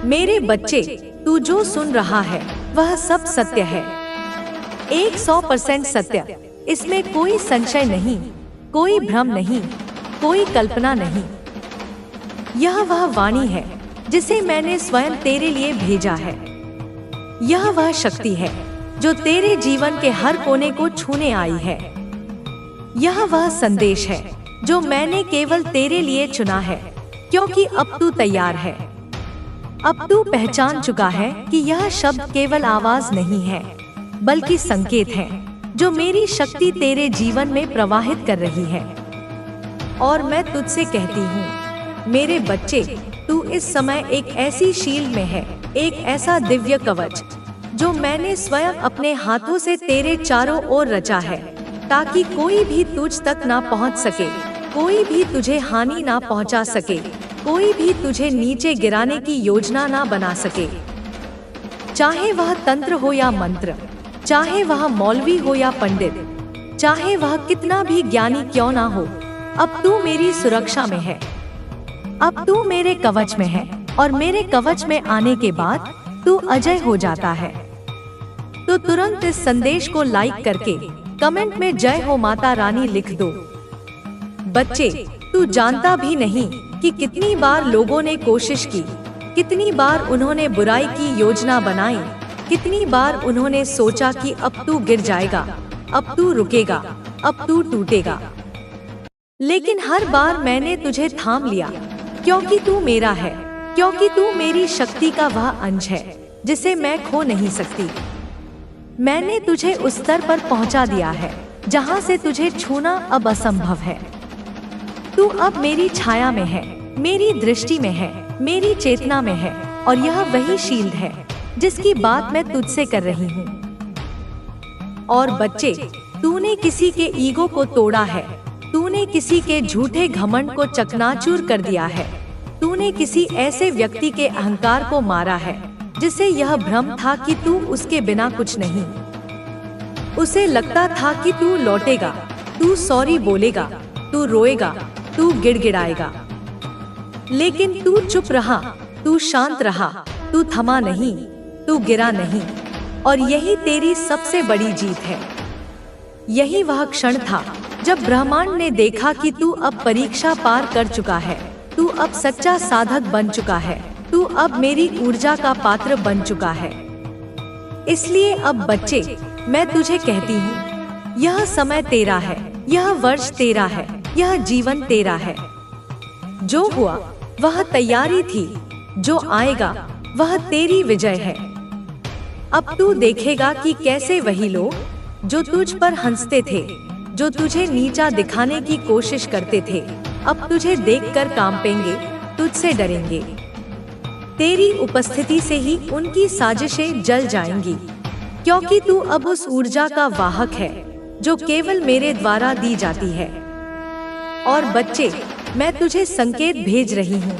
मेरे बच्चे, तू जो सुन रहा है वह सब सत्य है, 100% सत्य। इसमें कोई संशय नहीं, कोई भ्रम नहीं, कोई कल्पना नहीं। यह वह वाणी है जिसे मैंने स्वयं तेरे लिए भेजा है। यह वह शक्ति है जो तेरे जीवन के हर कोने को छूने आई है। यह वह संदेश है जो मैंने केवल तेरे लिए चुना है, क्योंकि अब तू तैयार है। अब तू पहचान चुका है कि यह शब्द केवल आवाज नहीं है, बल्कि संकेत है जो मेरी शक्ति तेरे जीवन में प्रवाहित कर रही है। और मैं तुझसे कहती हूँ, मेरे बच्चे, तू इस समय एक ऐसी शील्ड में है, एक ऐसा दिव्य कवच जो मैंने स्वयं अपने हाथों से तेरे चारों ओर रचा है, ताकि कोई भी तुझ तक ना पहुँच सके, कोई भी तुझे हानि ना पहुँचा सके, कोई भी तुझे नीचे गिराने की योजना ना बना सके। चाहे वह तंत्र हो या मंत्र, चाहे वह मौलवी हो या पंडित, चाहे वह कितना भी ज्ञानी क्यों ना हो, अब तू मेरी सुरक्षा में है। अब तू मेरे कवच में है, और मेरे कवच में आने के बाद तू अजय हो जाता है। तो तुरंत इस संदेश को लाइक करके कमेंट में जय हो माता रानी लिख दो। बच्चे, तू जानता भी नहीं कि कितनी बार लोगों ने कोशिश की, कितनी बार उन्होंने बुराई की योजना बनाई, कितनी बार उन्होंने सोचा कि अब तू गिर जाएगा, अब तू रुकेगा, अब तू टूटेगा। लेकिन हर बार मैंने तुझे थाम लिया, क्योंकि तू मेरा है, क्योंकि तू मेरी शक्ति का वह अंश है जिसे मैं खो नहीं सकती। मैंने तुझे उस स्तर पर पहुंचा दिया है जहां से तुझे छूना अब असंभव है। तू अब मेरी छाया में है, मेरी दृष्टि में है, मेरी चेतना में है, और यह वही शील्ड है जिसकी बात मैं तुझसे कर रही हूँ। और बच्चे, तूने किसी के ईगो को तोड़ा है, तूने किसी के झूठे घमंड को चकनाचूर कर दिया है, तूने किसी ऐसे व्यक्ति के अहंकार को मारा है जिसे यह भ्रम था कि तू उसके बिना कुछ नहीं। उसे लगता था कि तू लौटेगा, तू सॉरी बोलेगा, तू रोएगा, तू गिड़गिड़ाएगा। लेकिन तू चुप रहा, तू शांत रहा, तू थमा नहीं, तू गिरा नहीं। और यही तेरी सबसे बड़ी जीत है। यही वह क्षण था जब ब्रह्मांड ने देखा कि तू अब परीक्षा पार कर चुका है, तू अब सच्चा साधक बन चुका है, तू अब मेरी ऊर्जा का पात्र बन चुका है। इसलिए अब बच्चे, मैं तुझे कहती हूँ, यह समय तेरा है, यह वर्ष तेरा है, यह जीवन तेरा है। जो हुआ वह तैयारी थी, जो आएगा वह तेरी विजय है। अब तू देखेगा कि कैसे वही लोग जो तुझ पर हंसते थे, जो तुझे नीचा दिखाने की कोशिश करते थे, अब तुझे देखकर कांपेंगे, तुझसे डरेंगे। तेरी उपस्थिति से ही उनकी साजिशें जल जाएंगी, क्योंकि तू अब उस ऊर्जा का वाहक है जो केवल मेरे द्वारा दी जाती है। और बच्चे, मैं तुझे संकेत भेज रही हूँ,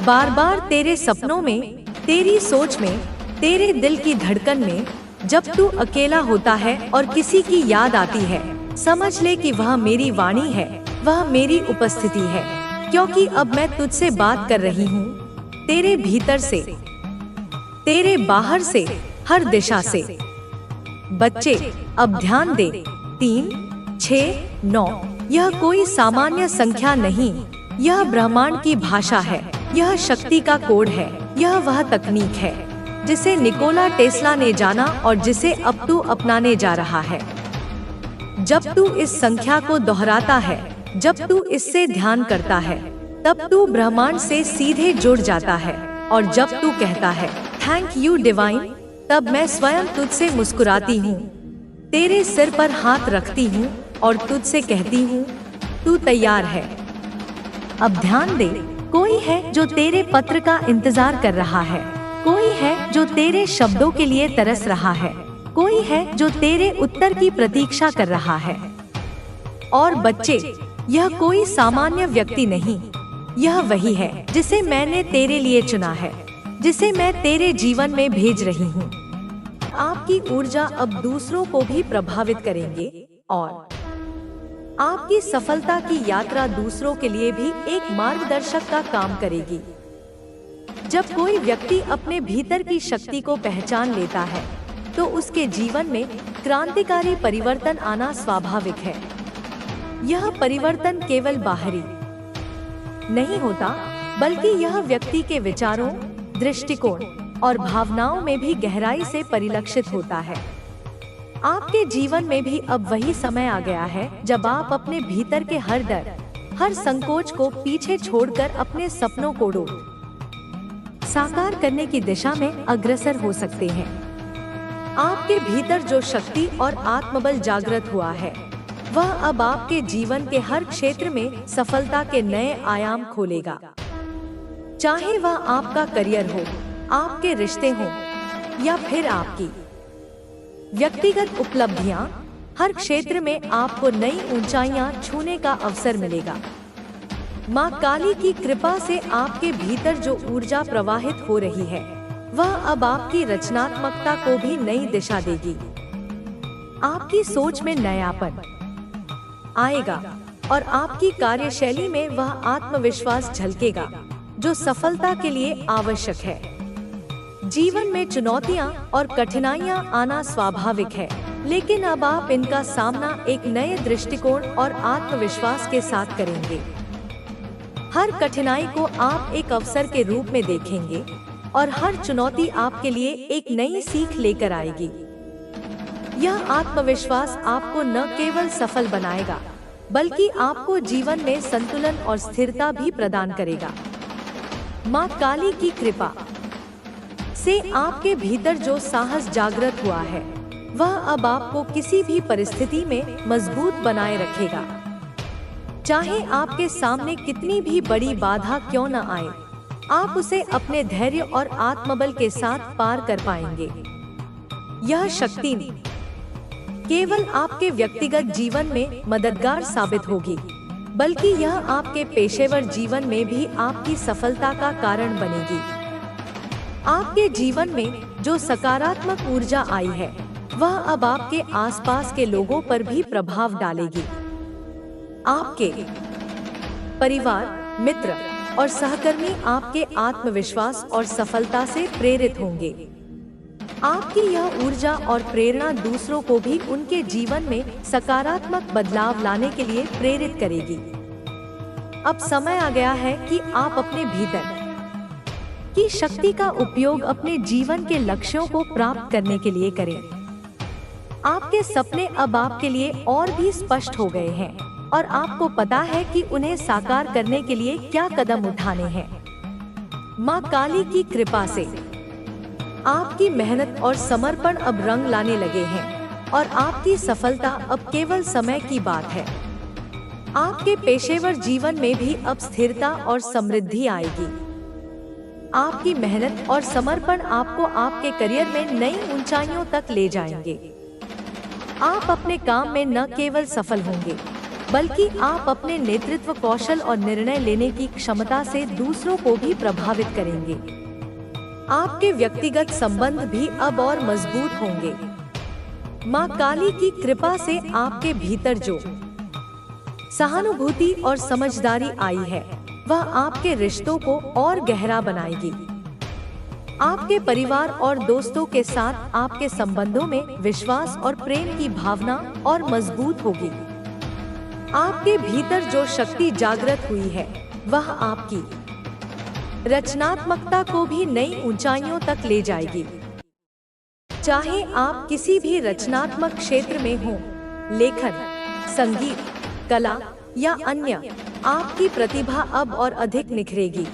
बार बार तेरे सपनों में, तेरी सोच में, तेरे दिल की धड़कन में। जब तू अकेला होता है और किसी की याद आती है, समझ ले कि वह मेरी वाणी है, वह मेरी उपस्थिति है, क्योंकि अब मैं तुझसे बात कर रही हूँ, तेरे भीतर से, तेरे बाहर से, हर दिशा से। बच्चे, अब ध्यान दे, 3, 6, 9, यह कोई सामान्य संख्या नहीं, यह ब्रह्मांड की भाषा है, यह शक्ति का कोड है, यह वह तकनीक है जिसे निकोला टेस्ला ने जाना और जिसे अब तू अपनाने जा रहा है। जब तू इस संख्या को दोहराता है, जब तू इससे ध्यान करता है, तब तू ब्रह्मांड से सीधे जुड़ जाता है। और जब तू कहता है थैंक यू डिवाइन, तब मैं स्वयं तुझसे मुस्कुराती हूँ, तेरे सिर पर हाथ रखती हूँ और तुझसे कहती हूँ, तू तैयार है। अब ध्यान दे, कोई है जो तेरे पत्र का इंतजार कर रहा है, कोई है जो तेरे शब्दों के लिए तरस रहा है, कोई है जो तेरे उत्तर की प्रतीक्षा कर रहा है। और बच्चे, यह कोई सामान्य व्यक्ति नहीं, यह वही है जिसे मैंने तेरे लिए चुना है, जिसे मैं तेरे जीवन में भेज रही हूँ। आपकी ऊर्जा अब दूसरों को भी प्रभावित करेंगे और आपकी सफलता की यात्रा दूसरों के लिए भी एक मार्गदर्शक का काम करेगी। जब कोई व्यक्ति अपने भीतर की शक्ति को पहचान लेता है तो उसके जीवन में क्रांतिकारी परिवर्तन आना स्वाभाविक है। यह परिवर्तन केवल बाहरी नहीं होता, बल्कि यह व्यक्ति के विचारों, दृष्टिकोण और भावनाओं में भी गहराई से परिलक्षित होता है। आपके जीवन में भी अब वही समय आ गया है जब आप अपने भीतर के हर डर, हर संकोच को पीछे छोड़कर अपने सपनों को साकार करने की दिशा में अग्रसर हो सकते हैं। आपके भीतर जो शक्ति और आत्मबल जागृत हुआ है, वह अब आपके जीवन के हर क्षेत्र में सफलता के नए आयाम खोलेगा। चाहे वह आपका करियर हो, आपके रिश्ते हों, या फिर आपकी व्यक्तिगत उपलब्धियां, हर क्षेत्र में आपको नई ऊंचाइयां छूने का अवसर मिलेगा। मां काली की कृपा से आपके भीतर जो ऊर्जा प्रवाहित हो रही है, वह अब आपकी रचनात्मकता को भी नई दिशा देगी। आपकी सोच में नयापन आएगा और आपकी कार्यशैली में वह आत्मविश्वास झलकेगा जो सफलता के लिए आवश्यक है। जीवन में चुनौतियां और कठिनाइयां आना स्वाभाविक है, लेकिन अब आप इनका सामना एक नए दृष्टिकोण और आत्मविश्वास के साथ करेंगे। हर कठिनाई को आप एक अवसर के रूप में देखेंगे और हर चुनौती आपके लिए एक नई सीख लेकर आएगी। यह आत्मविश्वास आपको न केवल सफल बनाएगा, बल्कि आपको जीवन में संतुलन और स्थिरता भी प्रदान करेगा। मां काली की कृपा से आपके भीतर जो साहस जागृत हुआ है, वह अब आपको किसी भी परिस्थिति में मजबूत बनाए रखेगा। चाहे आपके सामने कितनी भी बड़ी बाधा क्यों न आए, आप उसे अपने धैर्य और आत्मबल के साथ पार कर पाएंगे। यह शक्ति केवल आपके व्यक्तिगत जीवन में मददगार साबित होगी, बल्कि यह आपके पेशेवर जीवन में भी आपकी सफलता का कारण बनेगी। आपके जीवन में जो सकारात्मक ऊर्जा आई है, वह अब आपके आसपास के लोगों पर भी प्रभाव डालेगी। आपके परिवार, मित्र और सहकर्मी आपके आत्मविश्वास और सफलता से प्रेरित होंगे। आपकी यह ऊर्जा और प्रेरणा दूसरों को भी उनके जीवन में सकारात्मक बदलाव लाने के लिए प्रेरित करेगी। अब समय आ गया है कि आप अपने भीतर की शक्ति का उपयोग अपने जीवन के लक्ष्यों को प्राप्त करने के लिए करें। आपके सपने अब आपके लिए और भी स्पष्ट हो गए हैं और आपको पता है कि उन्हें साकार करने के लिए क्या कदम उठाने हैं। मां काली की कृपा से आपकी मेहनत और समर्पण अब रंग लाने लगे हैं और आपकी सफलता अब केवल समय की बात है। आपके पेशेवर जीवन में भी अब स्थिरता और समृद्धि आएगी। आपकी मेहनत और समर्पण आपको आपके करियर में नई ऊंचाइयों तक ले जाएंगे। आप अपने काम में न केवल सफल होंगे, बल्कि आप अपने नेतृत्व कौशल और निर्णय लेने की क्षमता से दूसरों को भी प्रभावित करेंगे। आपके व्यक्तिगत संबंध भी अब और मजबूत होंगे। मां काली की कृपा से आपके भीतर जो सहानुभूति और समझदारी आई है, वह आपके रिश्तों को और गहरा बनाएगी। आपके परिवार और दोस्तों के साथ आपके संबंधों में विश्वास और प्रेम की भावना और मजबूत होगी। आपके भीतर जो शक्ति जागृत हुई है, वह आपकी रचनात्मकता को भी नई ऊंचाइयों तक ले जाएगी। चाहे आप किसी भी रचनात्मक क्षेत्र में हों, लेखन, संगीत, कला या अन्य, आपकी प्रतिभा अब और अधिक निखरेगी।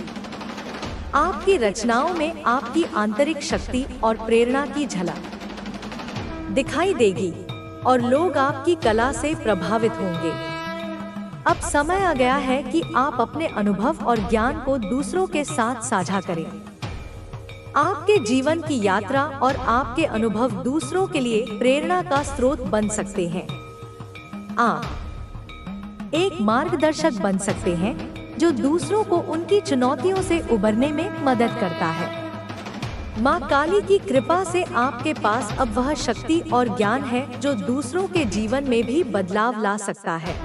आपकी रचनाओं में आपकी आंतरिक शक्ति और प्रेरणा की झलक दिखाई देगी और लोग आपकी कला से प्रभावित होंगे। अब समय आ गया है कि आप अपने अनुभव और ज्ञान को दूसरों के साथ साझा करें। आपके जीवन की यात्रा और आपके अनुभव दूसरों के लिए प्रेरणा का स्रोत बन सकते हैं। आप एक मार्गदर्शक बन सकते हैं जो दूसरों को उनकी चुनौतियों से उबरने में मदद करता है। मां काली की कृपा से आपके पास अब वह शक्ति और ज्ञान है जो दूसरों के जीवन में भी बदलाव ला सकता है।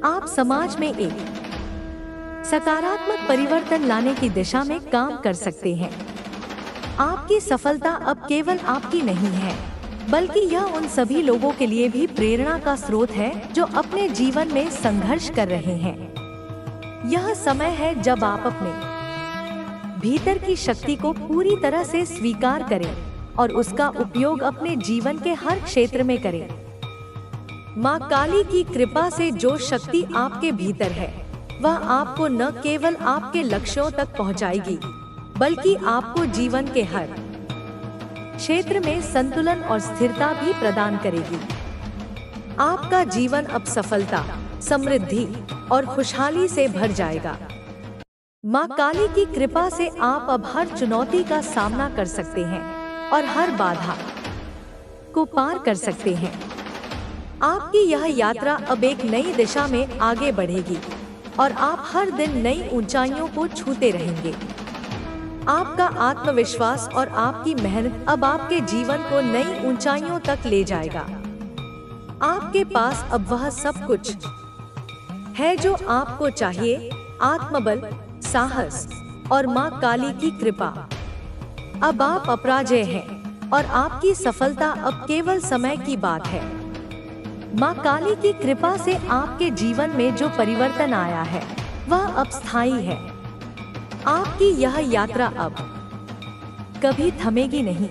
आप समाज में एक सकारात्मक परिवर्तन लाने की दिशा में काम कर सकते हैं। आपकी सफलता अब केवल आपकी नहीं है, बल्कि यह उन सभी लोगों के लिए भी प्रेरणा का स्रोत है जो अपने जीवन में संघर्ष कर रहे हैं। यह समय है जब आप अपने भीतर की शक्ति को पूरी तरह से स्वीकार करें और उसका उपयोग अपने जीवन के हर क्षेत्र में करें। माँ काली की कृपा से जो शक्ति आपके भीतर है, वह आपको न केवल आपके लक्ष्यों तक पहुँचाएगी, बल्कि आपको जीवन के हर क्षेत्र में संतुलन और स्थिरता भी प्रदान करेगी। आपका जीवन अब सफलता, समृद्धि और खुशहाली से भर जाएगा। माँ काली की कृपा से आप अब हर चुनौती का सामना कर सकते हैं और हर बाधा को पार कर सकते हैं। आपकी यह यात्रा अब एक नई दिशा में आगे बढ़ेगी और आप हर दिन नई ऊंचाइयों को छूते रहेंगे। आपका आत्मविश्वास और आपकी मेहनत अब आपके जीवन को नई ऊंचाइयों तक ले जाएगा। आपके पास अब वह सब कुछ है जो आपको चाहिए, आत्मबल, साहस और माँ काली की कृपा। अब आप अपराजय हैं और आपकी सफलता अब केवल समय की बात है। माँ काली की कृपा से आपके जीवन में जो परिवर्तन आया है, वह अब स्थायी है। आपकी यह यात्रा अब कभी थमेगी नहीं।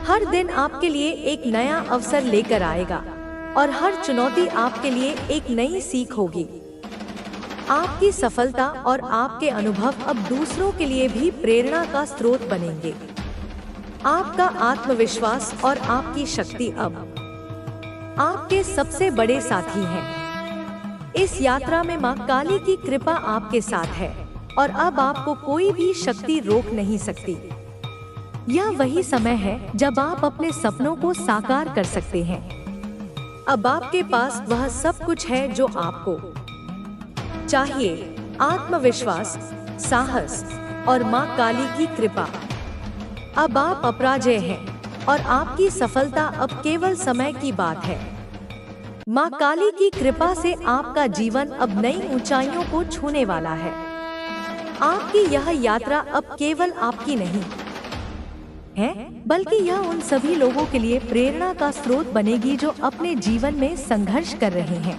हर दिन आपके लिए एक नया अवसर लेकर आएगा और हर चुनौती आपके लिए एक नई सीख होगी। आपकी सफलता और आपके अनुभव अब दूसरों के लिए भी प्रेरणा का स्रोत बनेंगे। आपका आत्मविश्वास और आपकी शक्ति अब आपके सबसे बड़े साथी हैं। इस यात्रा में माँ काली की कृपा आपके साथ है और अब आपको कोई भी शक्ति रोक नहीं सकती। यह वही समय है जब आप अपने सपनों को साकार कर सकते हैं। अब आपके पास वह सब कुछ है जो आपको चाहिए, आत्मविश्वास, साहस और माँ काली की कृपा। अब आप अपराजय हैं और आपकी सफलता अब केवल समय की बात है। माँ काली की कृपा से आपका जीवन अब नई ऊंचाइयों को छूने वाला है। आपकी यह यात्रा अब केवल आपकी नहीं है, बल्कि यह उन सभी लोगों के लिए प्रेरणा का स्रोत बनेगी जो अपने जीवन में संघर्ष कर रहे हैं।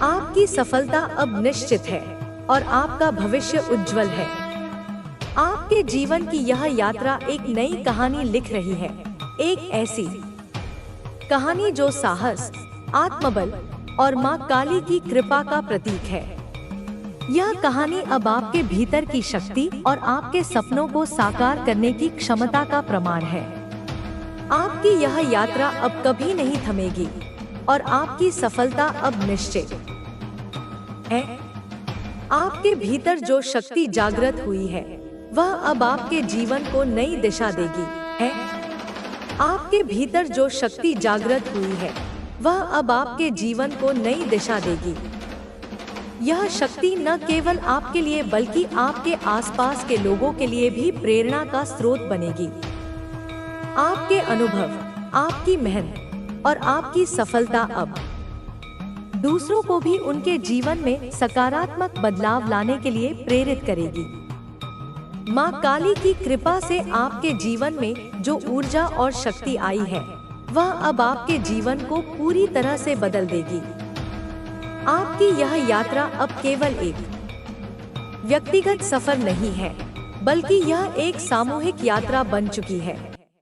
आपकी सफलता अब निश्चित है और आपका भविष्य उज्जवल है। आपके जीवन की यह यात्रा एक नई कहानी लिख रही है, एक ऐसी कहानी जो साहस, आत्मबल और माँ काली की कृपा का प्रतीक है। यह कहानी अब आपके भीतर की शक्ति और आपके सपनों को साकार करने की क्षमता का प्रमाण है। आपकी यह यात्रा अब कभी नहीं थमेगी और आपकी सफलता अब निश्चित है। आपके भीतर जो शक्ति जागृत हुई है, वह अब आपके जीवन को नई दिशा देगी है। आपके भीतर जो शक्ति जागृत हुई है, वह अब आपके जीवन को नई दिशा देगी। यह शक्ति न केवल आपके लिए बल्कि आपके आसपास के लोगों के लिए भी प्रेरणा का स्रोत बनेगी। आपके अनुभव, आपकी मेहनत और आपकी सफलता अब दूसरों को भी उनके जीवन में सकारात्मक बदलाव लाने के लिए प्रेरित करेगी। माँ काली की कृपा से आपके जीवन में जो ऊर्जा और शक्ति आई है, वह अब आपके जीवन को पूरी तरह से बदल देगी। आपकी यह यात्रा अब केवल एक व्यक्तिगत सफर नहीं है, बल्कि यह एक सामूहिक यात्रा बन चुकी है,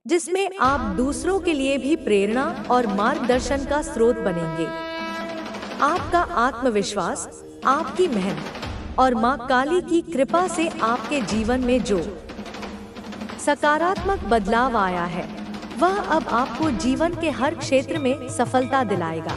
जिसमें आप दूसरों के लिए भी प्रेरणा और मार्गदर्शन का स्रोत बनेंगे। आपका आत्मविश्वास, आपकी मेहनत और माँ काली की कृपा से आपके जीवन में जो सकारात्मक बदलाव आया है, वह अब आपको जीवन के हर क्षेत्र में सफलता दिलाएगा।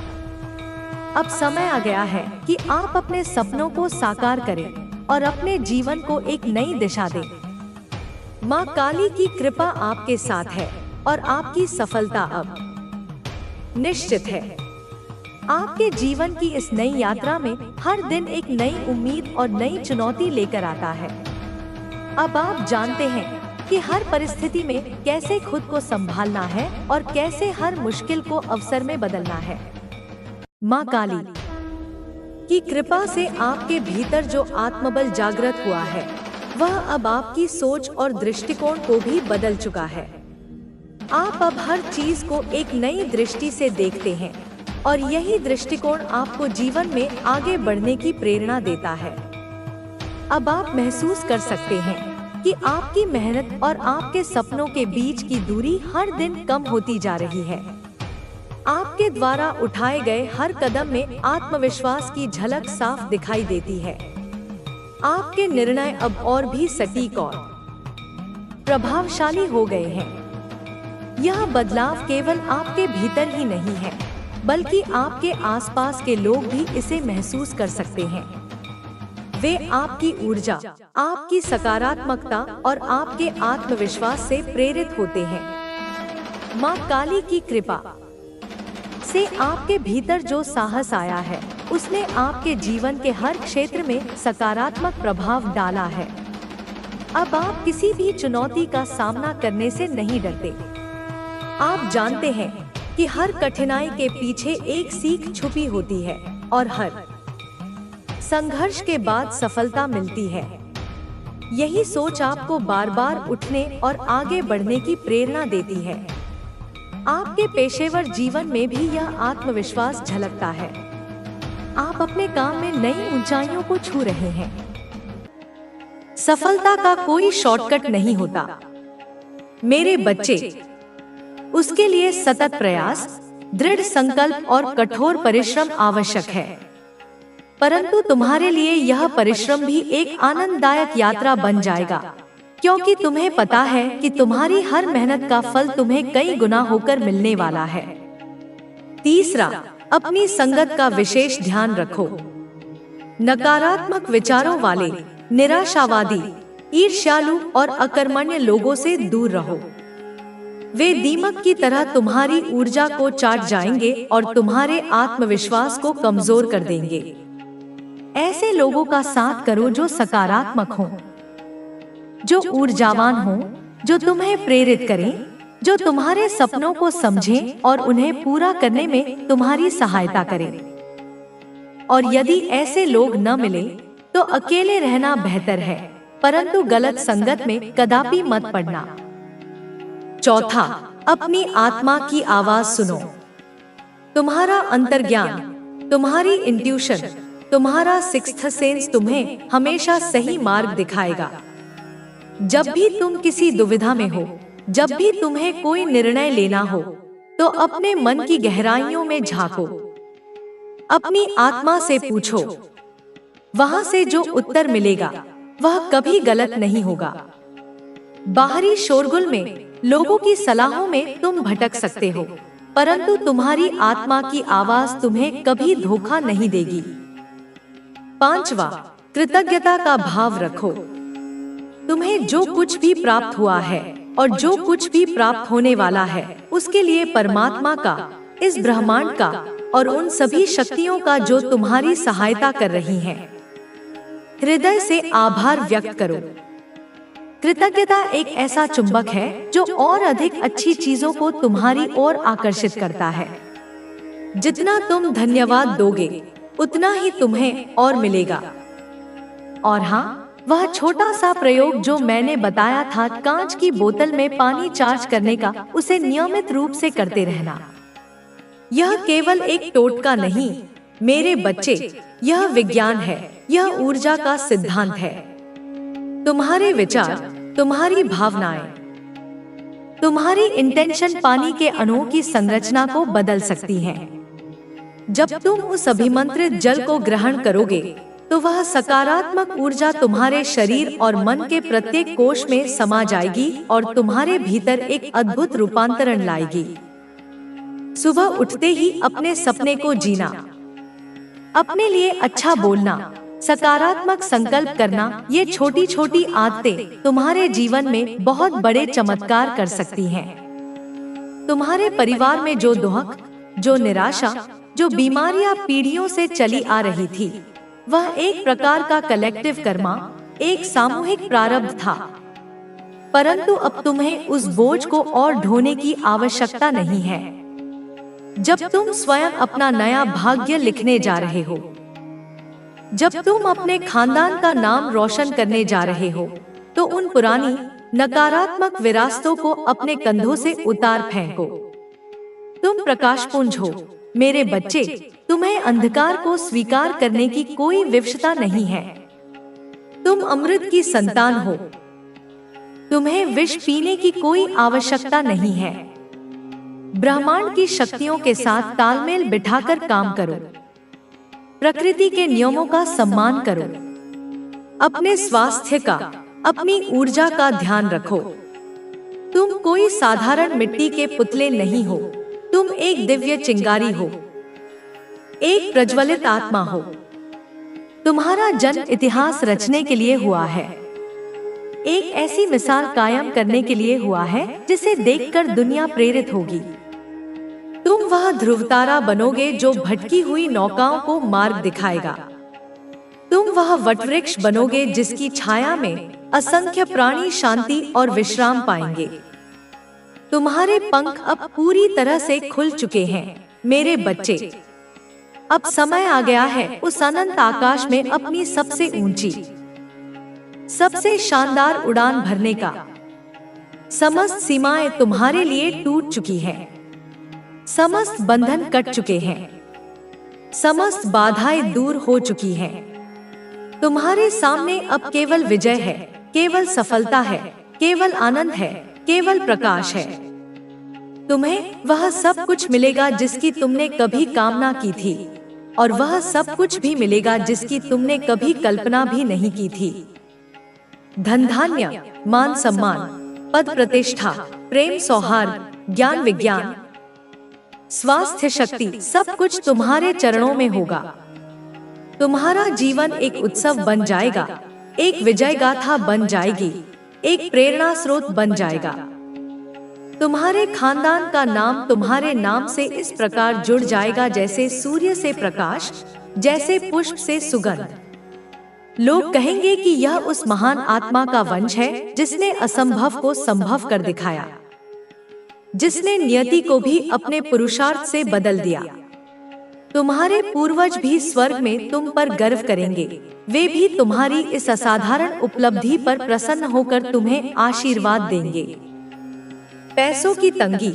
अब समय आ गया है कि आप अपने सपनों को साकार करें और अपने जीवन को एक नई दिशा दें। माँ काली की कृपा आपके साथ है और आपकी सफलता अब निश्चित है। आपके जीवन की इस नई यात्रा में हर दिन एक नई उम्मीद और नई चुनौती लेकर आता है। अब आप जानते हैं कि हर परिस्थिति में कैसे खुद को संभालना है और कैसे हर मुश्किल को अवसर में बदलना है। माँ काली की कृपा से आपके भीतर जो आत्मबल जागृत हुआ है वह अब आपकी सोच और दृष्टिकोण को भी बदल चुका है। आप अब हर चीज को एक नई दृष्टि से देखते हैं और यही दृष्टिकोण आपको जीवन में आगे बढ़ने की प्रेरणा देता है। अब आप महसूस कर सकते हैं कि आपकी मेहनत और आपके सपनों के बीच की दूरी हर दिन कम होती जा रही है। आपके द्वारा उठाए गए हर कदम में आत्मविश्वास की झलक साफ दिखाई देती है। आपके निर्णय अब और भी सटीक और प्रभावशाली हो गए हैं। यह बदलाव केवल आपके भीतर ही नहीं है, बल्कि आपके आसपास के लोग भी इसे महसूस कर सकते हैं। वे आपकी ऊर्जा, आपकी सकारात्मकता और आपके आत्मविश्वास से प्रेरित होते हैं। माँ काली की कृपा से आपके भीतर जो साहस आया है उसने आपके जीवन के हर क्षेत्र में सकारात्मक प्रभाव डाला है। अब आप किसी भी चुनौती का सामना करने से नहीं डरते। आप जानते हैं कि हर कठिनाई के पीछे एक सीख छुपी होती है और हर संघर्ष के बाद सफलता मिलती है। यही सोच आपको बार बार उठने और आगे बढ़ने की प्रेरणा देती है। आपके पेशेवर जीवन में भी यह आत्मविश्वास झलकता है। आप अपने काम में नई ऊंचाइयों को छू रहे हैं। सफलता का कोई शॉर्टकट नहीं होता मेरे बच्चे। उसके लिए सतत प्रयास, दृढ़ संकल्प और कठोर परिश्रम आवश्यक है। परंतु तुम्हारे लिए यह परिश्रम भी एक आनंददायक यात्रा बन जाएगा, क्योंकि तुम्हें पता है कि तुम्हारी हर मेहनत का फल तुम्हें कई गुना होकर मिलने वाला है। तीसरा, अपनी संगत का विशेष ध्यान रखो। नकारात्मक विचारों वाले, निराशावादी, ईर्ष्यालु और अकर्मण्य लोगों से दूर रहो। वे दीमक की तरह तुम्हारी ऊर्जा को चाट जाएंगे और तुम्हारे आत्मविश्वास को कमजोर कर देंगे। ऐसे लोगों का साथ करो जो सकारात्मक हों, जो ऊर्जावान हों, जो तुम्हें प्रेरित करें, जो तुम्हारे सपनों को समझें और उन्हें पूरा करने में तुम्हारी सहायता करें। और यदि ऐसे लोग न मिले तो अकेले रहना बेहतर है, परंतु गलत संगत में कदापि मत पड़ना। चौथा, अपनी आत्मा की आवाज सुनो। तुम्हारा अंतर्ज्ञान, तुम्हारी इंट्यूशन, तुम्हारा सिक्स्थ सेंस तुम्हें हमेशा सही मार्ग दिखाएगा। जब भी तुम किसी दुविधा में हो, जब भी तुम्हें कोई निर्णय लेना हो, तो अपने मन की गहराइयों में झांको। अपनी आत्मा से पूछो। वहां से जो उत्तर मिलेगा वह कभी गलत नहीं होगा। बाहरी शोरगुल में, लोगों की सलाहों में तुम भटक सकते हो, परंतु तुम्हारी आत्मा की आवाज तुम्हें कभी धोखा नहीं देगी। पांचवा, कृतज्ञता का भाव रखो। तुम्हें जो कुछ भी प्राप्त हुआ है और जो कुछ भी प्राप्त होने वाला है, उसके लिए परमात्मा का, इस ब्रह्मांड का और उन सभी शक्तियों का जो तुम्हारी सहायता कर रही हैं, हृदय से आभार व्यक्त करो। कृतज्ञता एक ऐसा चुंबक है जो और अधिक अच्छी चीजों को तुम्हारी ओर आकर्षित करता है। जितना तुम धन्यवाद दोगे उतना ही तुम्हें और मिलेगा। और हाँ, वह छोटा सा प्रयोग जो मैंने बताया था, कांच की बोतल में पानी चार्ज करने का, उसे नियमित रूप से करते रहना। यह केवल एक टोटका नहीं मेरे बच्चे, यह विज्ञान है, यह ऊर्जा का सिद्धांत है। तुम्हारे विचार, तुम्हारी भावनाएं, तुम्हारी इंटेंशन पानी के अणुओं की संरचना को बदल सकती हैं। जब तुम उस अभिमंत्रित जल को ग्रहण करोगे तो वह सकारात्मक ऊर्जा तुम्हारे शरीर और मन के प्रत्येक कोश में समा जाएगी और तुम्हारे भीतर एक अद्भुत रूपांतरण लाएगी। सुबह उठते ही अपने सपने को जीना, अपने लिए अच्छा बोलना, सकारात्मक संकल्प करना, ये छोटी छोटी आदतें तुम्हारे जीवन में बहुत बड़े चमत्कार कर सकती हैं। तुम्हारे परिवार में जो दुख, जो निराशा, जो बीमारियां पीढ़ियों से चली आ रही थी, वह एक प्रकार का कलेक्टिव कर्मा, एक सामूहिक प्रारब्ध था। परंतु अब तुम्हें उस बोझ को और ढोने की आवश्यकता नहीं है। जब तुम स्वयं अपना नया भाग्य लिखने जा रहे हो, जब तुम अपने खानदान का नाम रोशन करने जा रहे हो, तो उन पुरानी नकारात्मक विरासतों को अपने कंधों से उतार फेंको। तुम प्रकाशपुंज हो मेरे बच्चे, तुम्हें अंधकार को स्वीकार करने की कोई विवशता नहीं है। तुम अमृत की संतान हो, तुम्हें विष पीने की कोई आवश्यकता नहीं है। ब्रह्मांड की शक्तियों के साथ तालमेल बिठाकर काम करो, प्रकृति के नियमों का सम्मान करो, अपने स्वास्थ्य का, अपनी ऊर्जा का ध्यान रखो। तुम कोई साधारण मिट्टी के पुतले नहीं हो, तुम एक दिव्य चिंगारी हो, एक प्रज्वलित आत्मा हो। तुम्हारा जन्म इतिहास रचने के लिए हुआ है, एक ऐसी मिसाल कायम करने के लिए हुआ है जिसे देखकर दुनिया प्रेरित होगी। तुम वह ध्रुव तारा बनोगे जो भटकी हुई नौकाओं को मार्ग दिखाएगा। तुम वह वटवृक्ष बनोगे जिसकी छाया में असंख्य प्राणी शांति और विश्राम पाएंगे। तुम्हारे पंख अब पूरी तरह से खुल चुके हैं मेरे बच्चे। अब समय आ गया है उस अनंत आकाश में अपनी सबसे ऊंची, सबसे शानदार उड़ान भरने का। समस्त सीमाएं तुम्हारे लिए टूट चुकी हैं, समस्त बंधन कट चुके हैं, समस्त बाधाएं दूर हो चुकी हैं। तुम्हारे सामने अब केवल विजय है, केवल सफलता है, केवल आनंद है, केवल प्रकाश है। तुम्हें वह सब कुछ मिलेगा जिसकी तुमने कभी कामना की थी, और वह सब कुछ भी मिलेगा जिसकी तुमने कभी कल्पना भी नहीं की थी। धन धान्य, मान सम्मान, पद प्रतिष्ठा, प्रेम सौहार्द, ज्ञान विज्ञान, स्वास्थ्य शक्ति, सब कुछ तुम्हारे चरणों में होगा। तुम्हारा जीवन एक उत्सव बन जाएगा, एक विजय गाथा बन जाएगी, एक प्रेरणा स्रोत बन जाएगा। तुम्हारे खानदान का नाम तुम्हारे नाम से इस प्रकार जुड़ जाएगा जैसे सूर्य से प्रकाश, जैसे पुष्प से सुगंध। लोग कहेंगे कि यह उस महान आत्मा का वंश है जिसने असंभव को संभव कर दिखाया, जिसने नियति को भी अपने पुरुषार्थ से बदल दिया। तुम्हारे पूर्वज भी स्वर्ग में तुम पर गर्व करेंगे, वे भी तुम्हारी इस असाधारण उपलब्धि पर प्रसन्न होकर तुम्हें आशीर्वाद देंगे। पैसों की तंगी,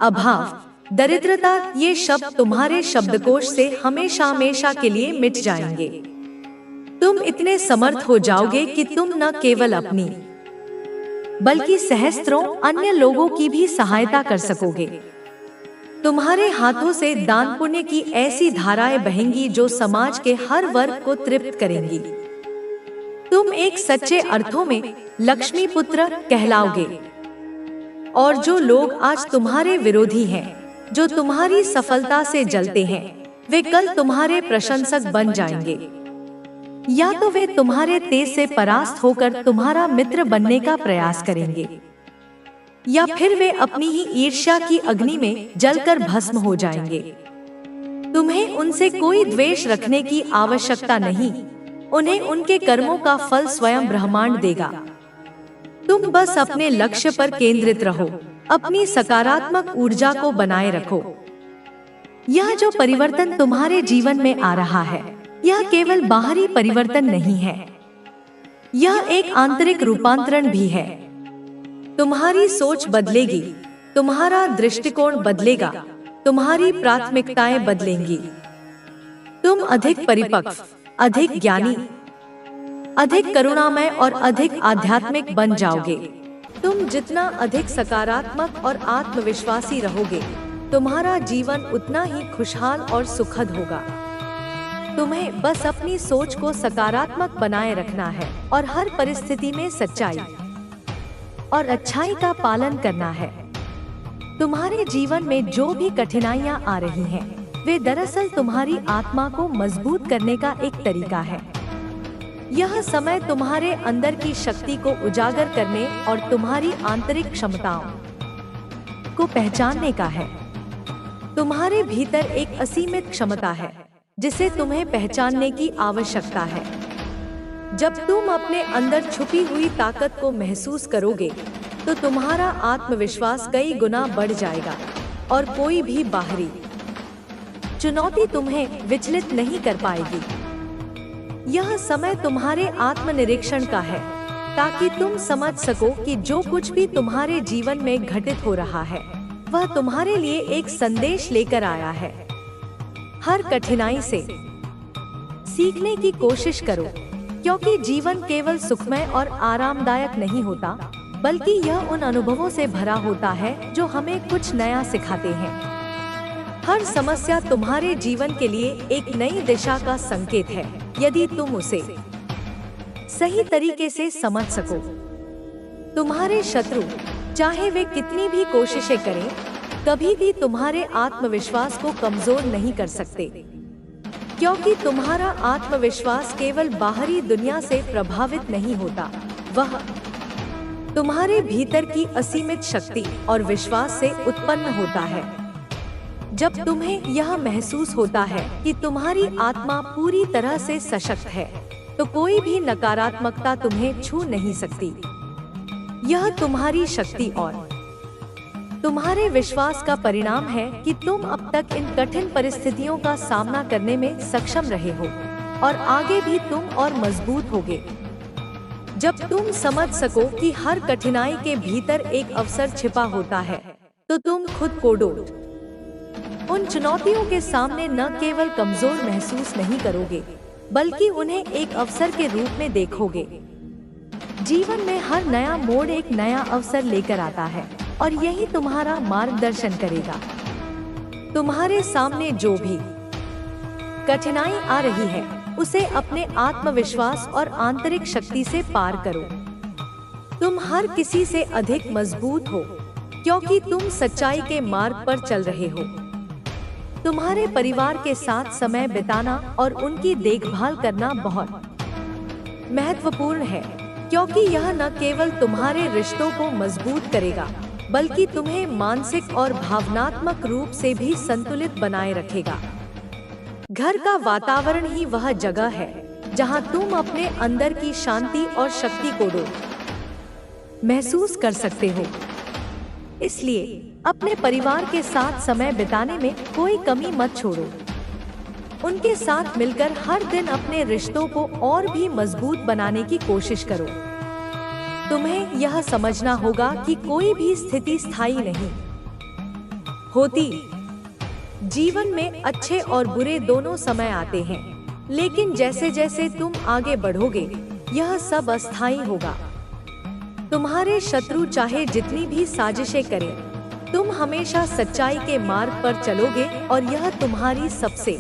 अभाव, दरिद्रता, ये शब्द तुम्हारे शब्दकोश से हमेशा हमेशा के लिए मिट जाएंगे। तुम इतने समर्थ हो जाओगे कि तुम न केवल अपनी बल्कि सहस्त्रों अन्य लोगों की भी सहायता कर सकोगे। तुम्हारे हाथों से दान पुण्य की ऐसी धाराएं बहेंगी जो समाज के हर वर्ग को तृप्त करेंगी। तुम एक सच्चे अर्थों में लक्ष्मी पुत्र कहलाओगे, और जो लोग आज तुम्हारे विरोधी हैं, जो तुम्हारी सफलता से जलते हैं, वे कल तुम्हारे प्रशंसक बन जाएंगे। या तो वे तुम्हारे तेज से परास्त होकर तुम्हारा मित्र बनने का प्रयास करेंगे, या फिर वे अपनी ही ईर्ष्या की अग्नि में जलकर भस्म हो जाएंगे। तुम्हें उनसे कोई द्वेष रखने की आवश्यकता नहीं, उन्हें उनके कर्मों का फल स्वयं ब्रह्मांड देगा। तुम बस अपने लक्ष्य पर केंद्रित रहो, अपनी सकारात्मक ऊर्जा को बनाए रखो। यह जो परिवर्तन तुम्हारे जीवन में आ रहा है, यह केवल बाहरी परिवर्तन नहीं है, यह एक आंतरिक रूपांतरण भी है। तुम्हारी सोच बदलेगी, तुम्हारा दृष्टिकोण बदलेगा, तुम्हारी प्राथमिकताएं बदलेंगी। तुम अधिक परिपक्व, अधिक ज्ञानी, अधिक करुणामय और अधिक आध्यात्मिक बन जाओगे। तुम जितना अधिक सकारात्मक और आत्मविश्वासी रहोगे, तुम्हारा जीवन उतना ही खुशहाल और सुखद होगा। तुम्हें बस अपनी सोच को सकारात्मक बनाए रखना है और हर परिस्थिति में सच्चाई और अच्छाई का पालन करना है। तुम्हारे जीवन में जो भी कठिनाइयां आ रही हैं, वे दरअसल तुम्हारी आत्मा को मजबूत करने का एक तरीका है। यह समय तुम्हारे अंदर की शक्ति को उजागर करने और तुम्हारी आंतरिक क्षमताओं को पहचानने का है। तुम्हारे भीतर एक असीमित क्षमता है जिसे तुम्हें पहचानने की आवश्यकता है। जब तुम अपने अंदर छुपी हुई ताकत को महसूस करोगे, तो तुम्हारा आत्मविश्वास कई गुना बढ़ जाएगा और कोई भी बाहरी चुनौती तुम्हें विचलित नहीं कर पाएगी। यह समय तुम्हारे आत्मनिरीक्षण का है, ताकि तुम समझ सको कि जो कुछ भी तुम्हारे जीवन में घटित हो रहा है वह तुम्हारे लिए एक संदेश लेकर आया है। हर कठिनाई से सीखने की कोशिश करो, क्योंकि जीवन केवल सुखमय और आरामदायक नहीं होता, बल्कि यह उन अनुभवों से भरा होता है जो हमें कुछ नया सिखाते हैं। हर समस्या तुम्हारे जीवन के लिए एक नई दिशा का संकेत है, यदि तुम उसे सही तरीके से समझ सको। तुम्हारे शत्रु, चाहे वे कितनी भी कोशिशें करें, कभी भी तुम्हारे आत्मविश्वास को कमजोर नहीं कर सकते, क्योंकि तुम्हारा आत्मविश्वास केवल बाहरी दुनिया से प्रभावित नहीं होता, वह तुम्हारे भीतर की असीमित शक्ति और विश्वास से उत्पन्न होता है। जब तुम्हें यह महसूस होता है कि तुम्हारी आत्मा पूरी तरह से सशक्त है, तो कोई भी नकारात्मकता तुम्हें छू नहीं सकती। यह तुम्हारी शक्ति और तुम्हारे विश्वास का परिणाम है कि तुम अब तक इन कठिन परिस्थितियों का सामना करने में सक्षम रहे हो, और आगे भी तुम और मजबूत होगे। जब तुम समझ सको कि हर कठिनाई के भीतर एक अवसर छिपा होता है, तो तुम खुद को उन चुनौतियों के सामने न केवल कमजोर महसूस नहीं करोगे, बल्कि उन्हें एक अवसर के रूप में देखोगे। जीवन में हर नया मोड़ एक नया अवसर लेकर आता है, और यही तुम्हारा मार्गदर्शन करेगा। तुम्हारे सामने जो भी कठिनाई आ रही है, उसे अपने आत्मविश्वास और आंतरिक शक्ति से पार करो। तुम हर किसी से अधिक मजबूत हो, क्योंकि तुम सच्चाई के मार्ग पर चल रहे हो। तुम्हारे परिवार के साथ समय बिताना और उनकी देखभाल करना बहुत महत्वपूर्ण है, क्योंकि यह न केवल तुम्हारे रिश्तों को मजबूत करेगा, बल्कि तुम्हें मानसिक और भावनात्मक रूप से भी संतुलित बनाए रखेगा। घर का वातावरण ही वह जगह है जहां तुम अपने अंदर की शांति और शक्ति को महसूस कर सकते हो। इसलिए अपने परिवार के साथ समय बिताने में कोई कमी मत छोड़ो। उनके साथ मिलकर हर दिन अपने रिश्तों को और भी मजबूत बनाने की कोशिश करो। तुम्हें यह समझना होगा कि कोई भी स्थिति स्थायी नहीं होती। जीवन में अच्छे और बुरे दोनों समय आते हैं, लेकिन जैसे जैसे तुम आगे बढ़ोगे, यह सब अस्थायी होगा। तुम्हारे शत्रु चाहे जितनी भी साजिशें करें, तुम हमेशा सच्चाई के मार्ग पर चलोगे, और यह तुम्हारी सबसे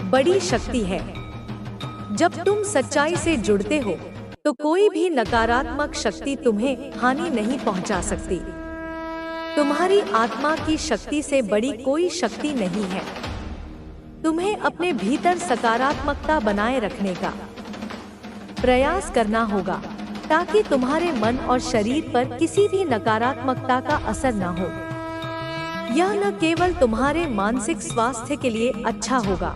बड़ी शक्ति है। जब तुम सच्चाई से जुड़ते हो, तो कोई भी नकारात्मक शक्ति तुम्हें हानि नहीं पहुंचा सकती। तुम्हारी आत्मा की शक्ति से बड़ी कोई शक्ति नहीं है। तुम्हें अपने भीतर सकारात्मकता बनाए रखने का प्रयास करना होगा, ताकि तुम्हारे मन और शरीर पर किसी भी नकारात्मकता का असर न हो। यह न केवल तुम्हारे मानसिक स्वास्थ्य के लिए अच्छा होगा,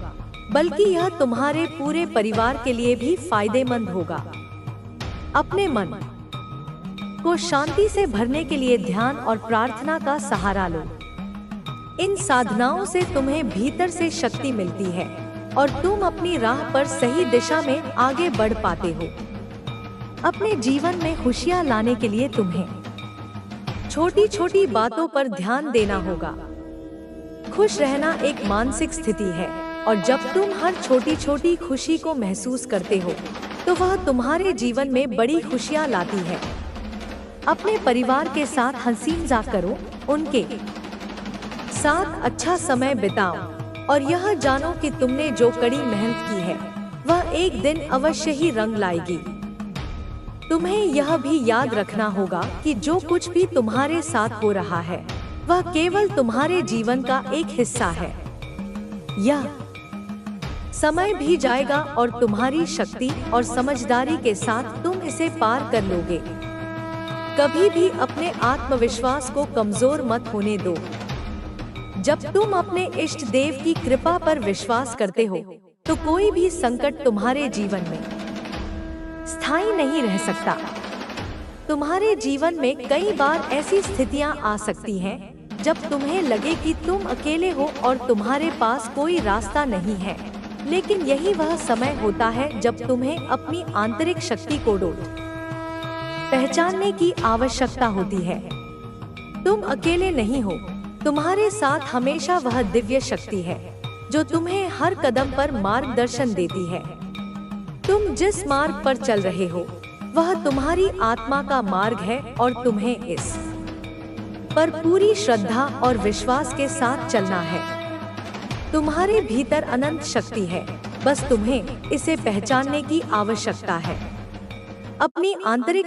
बल्कि यह तुम्हारे पूरे परिवार के लिए भी फायदेमंद होगा। अपने मन को शांति से भरने के लिए ध्यान और प्रार्थना का सहारा लो। इन साधनाओं से तुम्हें भीतर से शक्ति मिलती है, और तुम अपनी राह पर सही दिशा में आगे बढ़ पाते हो। अपने जीवन में खुशियां लाने के लिए तुम्हें छोटी छोटी बातों पर ध्यान देना होगा। खुश रहना एक मानसिक स्थिति है, और जब तुम हर छोटी छोटी खुशी को महसूस करते हो, तो वह तुम्हारे जीवन में बड़ी खुशियां लाती है। अपने परिवार के साथ हंसी मजाक करो, उनके साथ अच्छा समय बिताओ, और यह जानो कि तुमने जो कड़ी मेहनत की है, वह एक दिन अवश्य ही रंग लाएगी। तुम्हें यह भी याद रखना होगा कि जो कुछ भी तुम्हारे साथ हो रहा है, वह केवल तुम्हारे जीवन का एक हिस्सा है। यह समय भी जाएगा, और तुम्हारी शक्ति और समझदारी के साथ तुम इसे पार कर लोगे। कभी भी अपने आत्मविश्वास को कमजोर मत होने दो। जब तुम अपने इष्ट देव की कृपा पर विश्वास करते हो, तो कोई भी संकट तुम्हारे जीवन में स्थायी नहीं रह सकता। तुम्हारे जीवन में कई बार ऐसी स्थितियां आ सकती हैं जब तुम्हें लगे कि तुम अकेले हो और तुम्हारे पास कोई रास्ता नहीं है। लेकिन यही वह समय होता है जब तुम्हें अपनी आंतरिक शक्ति को पहचानने की आवश्यकता होती है। तुम अकेले नहीं हो, तुम्हारे साथ हमेशा वह दिव्य शक्ति है जो तुम्हें हर कदम पर मार्गदर्शन देती है। तुम जिस मार्ग पर चल रहे हो वह तुम्हारी आत्मा का मार्ग है और तुम्हें इस पर पूरी श्रद्धा और विश्वास के साथ चलना है। तुम्हारे भीतर अनंत शक्ति है, बस तुम्हें इसे पहचानने की आवश्यकता है। अपनी आंतरिक